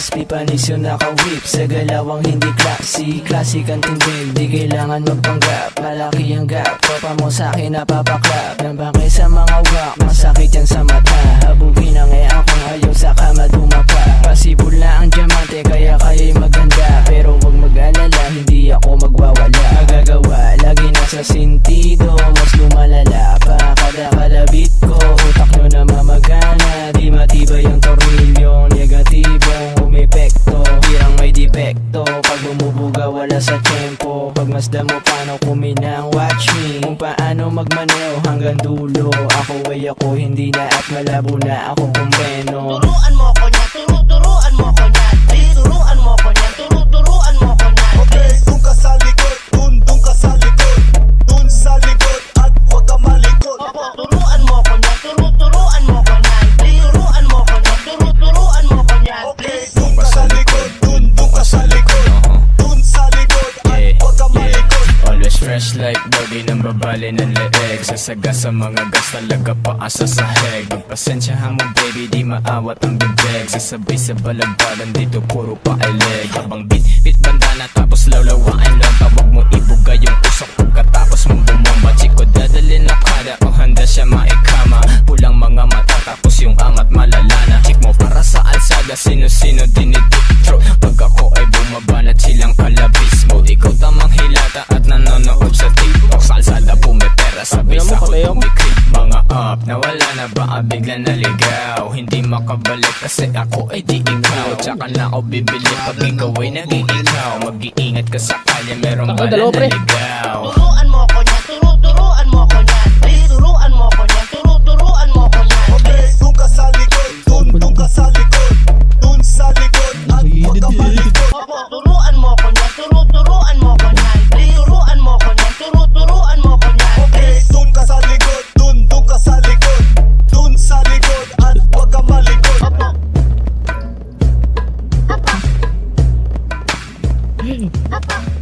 SP panis yung naka-whip sa galawang hindi classy. Classic ang tindig, di kailangan magpanggap. Malaki ang gap, tropa mo sa'kin napapaklap. Nabangkay sa mga wak, masakit yan sa mata. Habugin ang akong ayaw sa kama dumapa. Pasibol na ang diamante kaya kaya'y maganda. Pero wag mag-alala, hindi ako magwawala. Magagawa, lagi nasa sentido, mas lumalala pa kada kalabit ko. Utak nyo na mamagana, di matibay ang tornilyo. Negatibong umepekto, pirang may depekto. Pag bumubuga wala sa tempo. Pag masdan mo paano kuminang, watch me kung paano magmaneho hanggang dulo. Ako ay ako, hindi na at malabo na ako kumreno. Turuan mo ko niya, turuan mo ko niya. Turuan mo ko niya, turuan mo ko niya. Okay, dun ka sa likod, dun ka sa likod. Dun sa likod at huwag ka malikot. Opo, turuan mo ko niya, turuan mo ko niya. Turuan mo ko niya, turuan mo ko niya. Okay, dun ka sa likod, dun ka sa likod. Dun sa likod at huwag ka malikot. Always fresh like body nang babali ng leeg. Sasaga sa mga gas talaga paasa sa heg. Magpasensyahan mo baby, di maawat ang bibig. Sasabay sa balagbagan dito puro paileg. Habang bit bandana tapos lawlawain lang. Tawag mo ibuga yung usok pagkatapos mong bumomba. Chiko dadalhin na kada o handa siya maikama. Pulang mga mata tapos yung angat malalana. Chick mo para sa alsada, sino-sino dinidiptro. Pag ako ay bumabanat silang kalabis mode. Ikaw tamang hilata at nanonood sa TikTok. Sa alsada pumipera, sabay sa kumikrik. Mga up, nawala na baka bigla naligaw. Hindi makabalik kasi ako ay di ikaw. Tsaka na ako bibili pag ikaw ay naging ikaw. Mag-iingat ka sa kalye, merong bala na ligaw. Turuan mo ko niya, turuan mo ko niya. Turuan mo ko niya, turuan mo ko niya. Okay, dun ka sa likod, dun ka sa likod. Dun sa likod at huwag ka malikot. Opo, turuan mo ko niya, turuan mo ko niya. Turuan mo ko niya, turuan mo ko niya. Okay, dun ka sa likod, dun ka sa likod. Dun sa likod at huwag ka malikot. Opo. Opo.